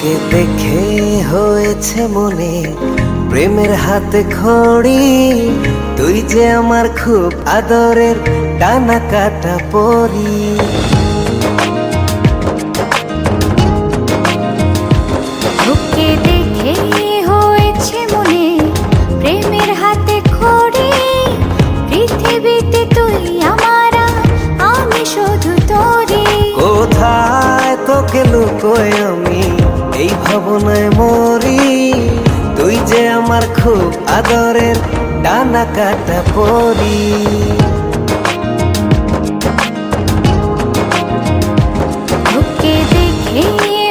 তোকে দেখে হয়েছে মনে প্রেমের হাতে খড়ি, তুই যে আমার খুব আদরের ডানা কাটা পরি। তোকে দেখে হয়েছে মনে প্রেমের হাতে খড়ি, পৃথিবীতে তুই আমার, আমি শুধু তোরি। কোথায় তোকে লুকোয় আমি এই ভাবনায় মরি, তুই যে আমার খুব আদরের ডানা কাটা পরি। তোকে দেখে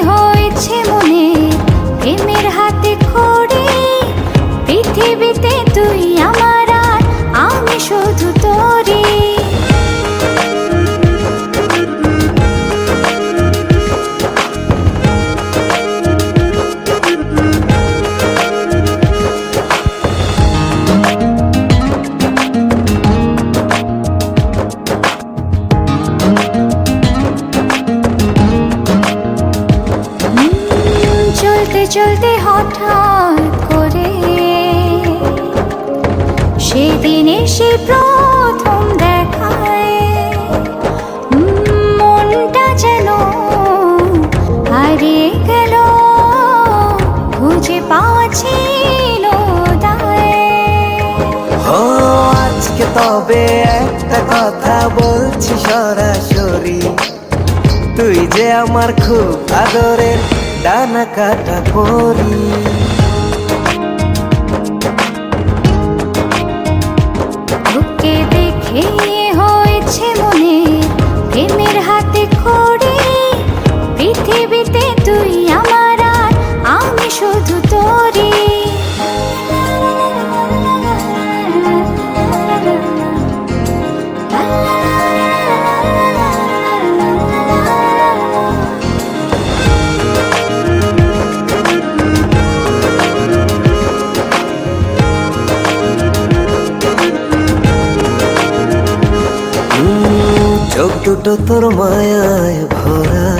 হয়েছে মনে প্রেমের হাতে খড়ি, পৃথিবীতে তুই আমার, আমি শুধু তোরি। চলতে চলতে হঠাৎ করে সেদিন এসে প্রথম দেখায়, মনটা যেন হারিয়ে গেল, খুঁজে পাচ্ছিল দায়। ও আজকে তবে একটা কথা বলছি সরাসরি, তুই যে আমার খুব আদরের ডানা কাটা পরি। তোকে দেখে হয়েছে মনে প্রেমের হাতে খড়ি, পৃথিবীতে তুই আমার, আমি শুধু তোরি। চোখ দুটো তোর মায়ায় ভরা,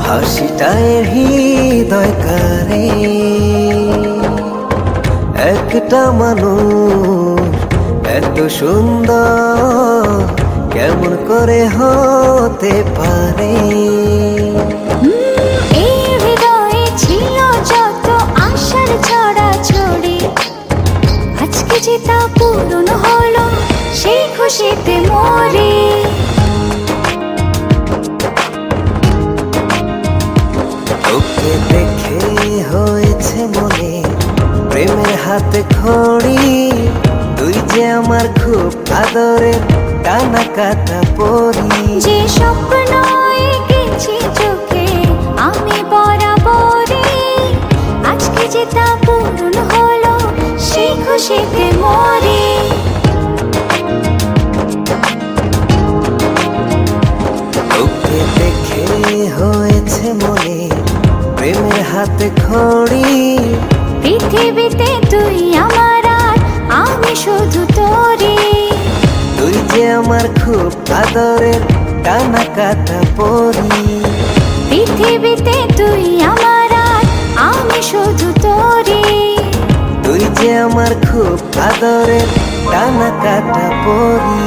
হাসিটায় হৃদয় কারে, একটা মানুষ এত সুন্দর কেমন করে হতে পারে। এই হৃদয়ে ছিল যত আশার ছড়াছড়ি, আজকে যে তা পূরণ হলো, সেই খুশিতে মরি। তোকে দেখে হয়েছে মনে প্রেমের হাতে খড়ি, তুই যে আমার খুব আদরের ডানা কাটা পরি। যে স্বপ্ন এঁকেছি চোখে আমি বরাবরই, আজকে যে তা পূরণ হলো, সেই খুশিতে মরি। তোকে দেখে হয়েছে মনে প্রেমের হাতে খড়ি, পৃথিবীতে তুই আমার, আমি শুধু তোরি। তুই যে আমার খুব আদরের ডানা কাটা পরি। পৃথিবীতে তুই আমার, আমি শুধু তোরি। তুই যে আমার খুব আদরের ডানা কাটা পরি।